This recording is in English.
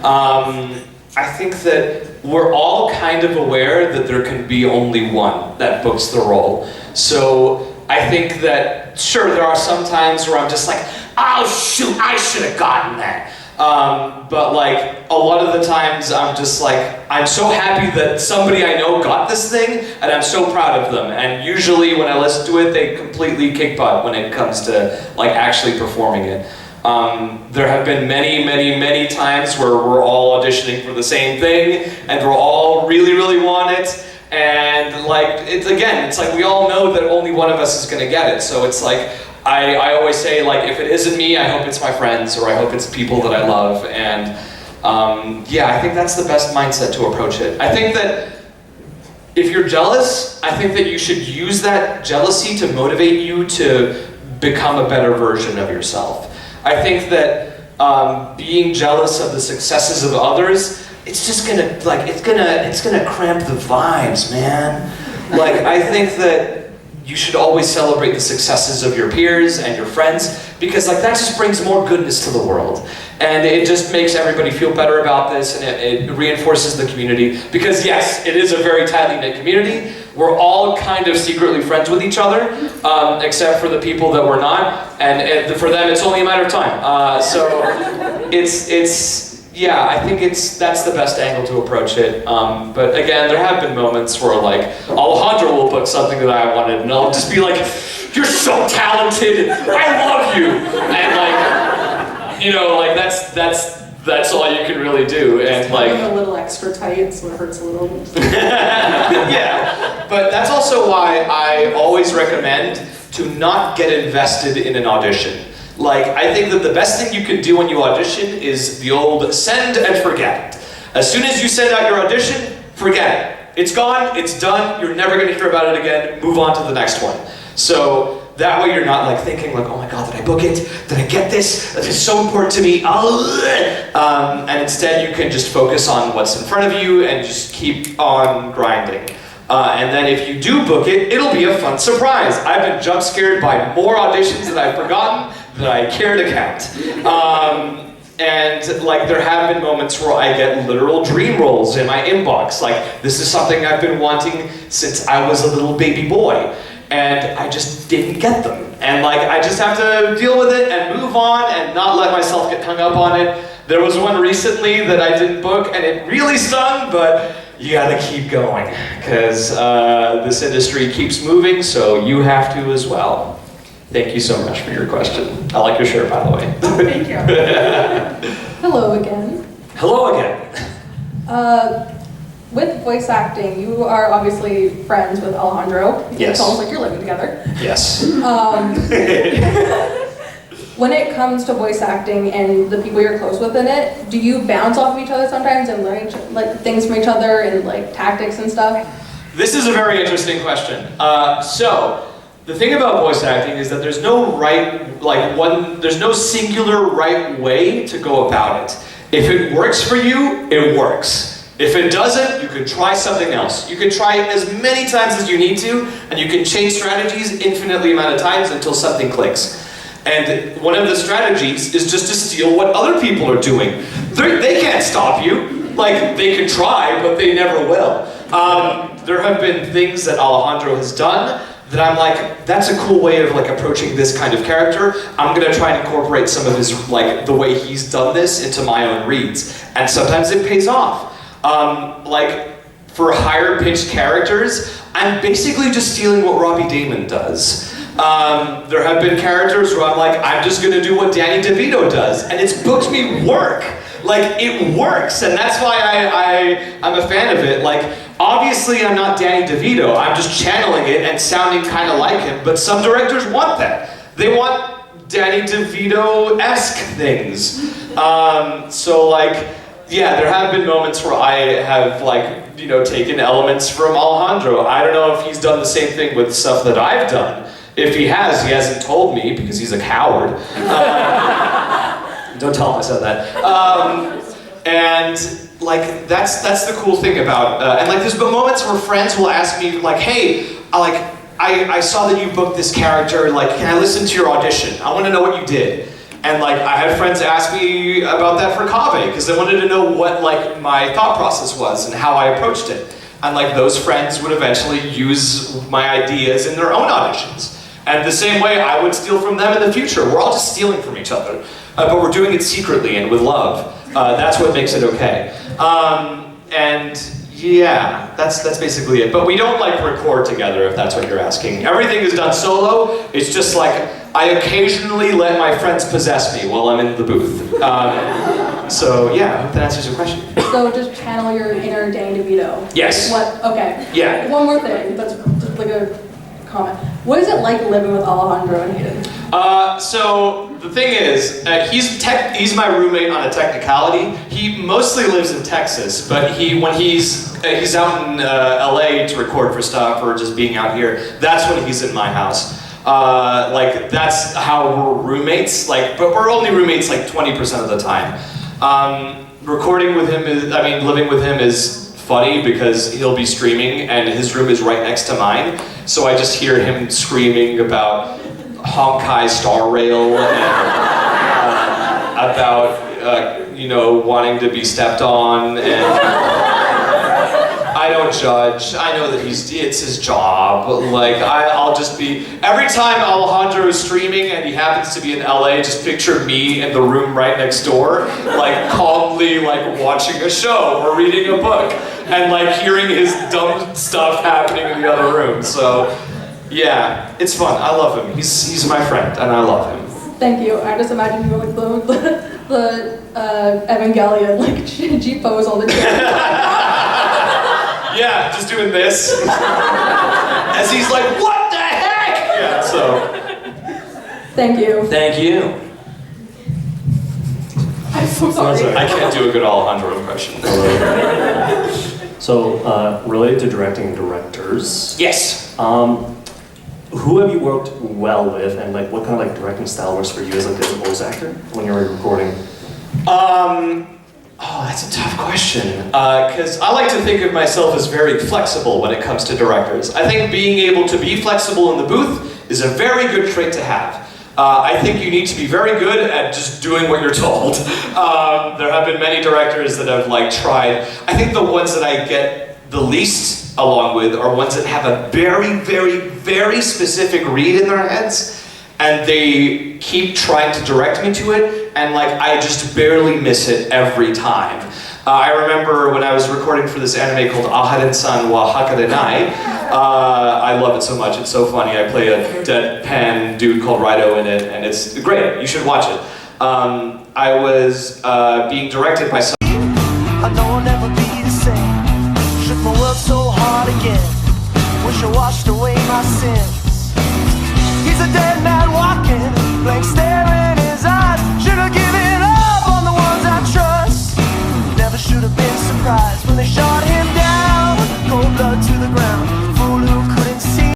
I think that we're all kind of aware that there can be only one that books the role. So I think that, sure, there are some times where I'm just like, oh shoot, I should have gotten that. But like, a lot of the times I'm just like, I'm so happy that somebody I know got this thing, and I'm so proud of them. And usually when I listen to it, they completely kick butt when it comes to like actually performing it. There have been many times where we're all auditioning for the same thing, and we're all really want it. And like, it's like we all know that only one of us is gonna get it. So it's like, I always say, like, if it isn't me, I hope it's my friends, or I hope it's people that I love. And yeah, I think that's the best mindset to approach it. I think that if you're jealous, I think that you should use that jealousy to motivate you to become a better version of yourself. I think that being jealous of the successes of others, it's just gonna, like, it's gonna cramp the vibes, man. Like, I think that you should always celebrate the successes of your peers and your friends, because like that just brings more goodness to the world. And it just makes everybody feel better about this, and it reinforces the community. Because yes, it is a very tightly knit community. We're all kind of secretly friends with each other, except for the people that we're not. And for them, it's only a matter of time. So yeah, I think that's the best angle to approach it. But again, there have been moments where like, Alejandro will book something that I wanted, and I'll just be like, you're so talented, I love you! And like, you know, like that's all you can really do. And like, a little extra tight, so it hurts a little bit. Yeah, but that's also why I always recommend to not get invested in an audition. Like, I think that the best thing you can do when you audition is the old send and forget. As soon as you send out your audition, forget it. It's gone, it's done, you're never gonna hear about it again, move on to the next one. So that way you're not like thinking like, oh my God, did I book it? Did I get this? This is so important to me. And instead you can just focus on what's in front of you and just keep on grinding. And then if you do book it, it'll be a fun surprise. I've been jump scared by more auditions that I've forgotten than I care to count. And like, there have been moments where I get literal dream roles in my inbox. Like, this is something I've been wanting since I was a little baby boy, and I just didn't get them. And like, I just have to deal with it and move on and not let myself get hung up on it. There was one recently that I didn't book, and it really stung, but you gotta keep going, because this industry keeps moving, so you have to as well. Thank you so much for your question. I like your shirt, by the way. Oh, thank you. Hello again. Hello again. With voice acting, you are obviously friends with Alejandro. Yes. It's almost like you're living together. Yes. When it comes to voice acting and the people you're close with in it, do you bounce off of each other sometimes and learn like things from each other and like tactics and stuff? This is a very interesting question. So, the thing about voice acting is that there's no there's no singular right way to go about it. If it works for you, it works. If it doesn't, you can try something else. You can try it as many times as you need to, and you can change strategies infinitely amount of times until something clicks. And one of the strategies is just to steal what other people are doing. They can't stop you. Like, they can try, but they never will. There have been things that Alejandro has done that I'm like, that's a cool way of like approaching this kind of character. I'm gonna try and incorporate some of his, like, the way he's done this into my own reads. And sometimes it pays off. Like, for higher pitched characters, I'm basically just stealing what Robbie Damon does. There have been characters where I'm like, I'm just gonna do what Danny DeVito does, and it's booked me work. Like, it works, and that's why I'm a fan of it. Like, obviously I'm not Danny DeVito, I'm just channeling it and sounding kind of like him, but some directors want that. They want Danny DeVito-esque things. So like, yeah, there have been moments where I have like, you know, taken elements from Alejandro. I don't know if he's done the same thing with stuff that I've done. If he has, he hasn't told me because he's a coward. Don't tell him I said that. And like, that's the cool thing about, and like there's been moments where friends will ask me like, hey, I saw that you booked this character, like, can I listen to your audition? I want to know what you did. And like I had friends ask me about that for Kaveh because they wanted to know what like my thought process was and how I approached it. And like those friends would eventually use my ideas in their own auditions. And the same way I would steal from them in the future. We're all just stealing from each other. But we're doing it secretly and with love. That's what makes it okay. And yeah, that's basically it. But we don't like record together if that's what you're asking. Everything is done solo. It's just like I occasionally let my friends possess me while I'm in the booth. So yeah, I hope that answers your question. So just channel your inner Danny DeVito. Yes. What? Okay. Yeah. One more thing. That's just like a comment. What is it like living with Alejandro and Hayden? So the thing is, he's my roommate on a technicality. He mostly lives in Texas, but when he's out in LA to record for stuff or just being out here, that's when he's in my house. Like that's how we're roommates. Like, but we're only roommates like 20% of the time. Living with him is funny because he'll be streaming and his room is right next to mine. So I just hear him screaming about Honkai Star Rail and about wanting to be stepped on, and I don't judge. I know that it's his job. Like I'll just be every time Alejandro is streaming and he happens to be in LA, just picture me in the room right next door, like calmly like watching a show or reading a book and like hearing his dumb stuff happening in the other room. So yeah, it's fun. I love him. He's my friend and I love him. Thank you. I just imagine you like the Evangelion like G pose all the time. Yeah, just doing this. As he's like, what the heck? Yeah, so. Thank you. Thank you. I'm so sorry. I can't do a good Alejandro impression. So, related to directing directors. Yes. Who have you worked well with, and like what kind of like directing style works for you as a voice actor when you're recording? Oh, that's a tough question. Because I like to think of myself as very flexible when it comes to directors. I think being able to be flexible in the booth is a very good trait to have. I think you need to be very good at just doing what you're told. There have been many directors that have like tried. I think the ones that I get the least along with are ones that have a very, very, very specific read in their heads, and they keep trying to direct me to it, and like I just barely miss it every time. I remember when I was recording for this anime called Aharen-san wa Hakarenai. I love it so much, it's so funny. I play a deadpan dude called Raito in it, and it's great, you should watch it. I was being directed by some... I know I'll never be the same. Shook my world so hard again. Wish I washed away my sins. He's a dead man walking, blank stare in his eyes. Should have given up on the ones I trust. Never should have been surprised when they shot him down. Cold blood to the ground.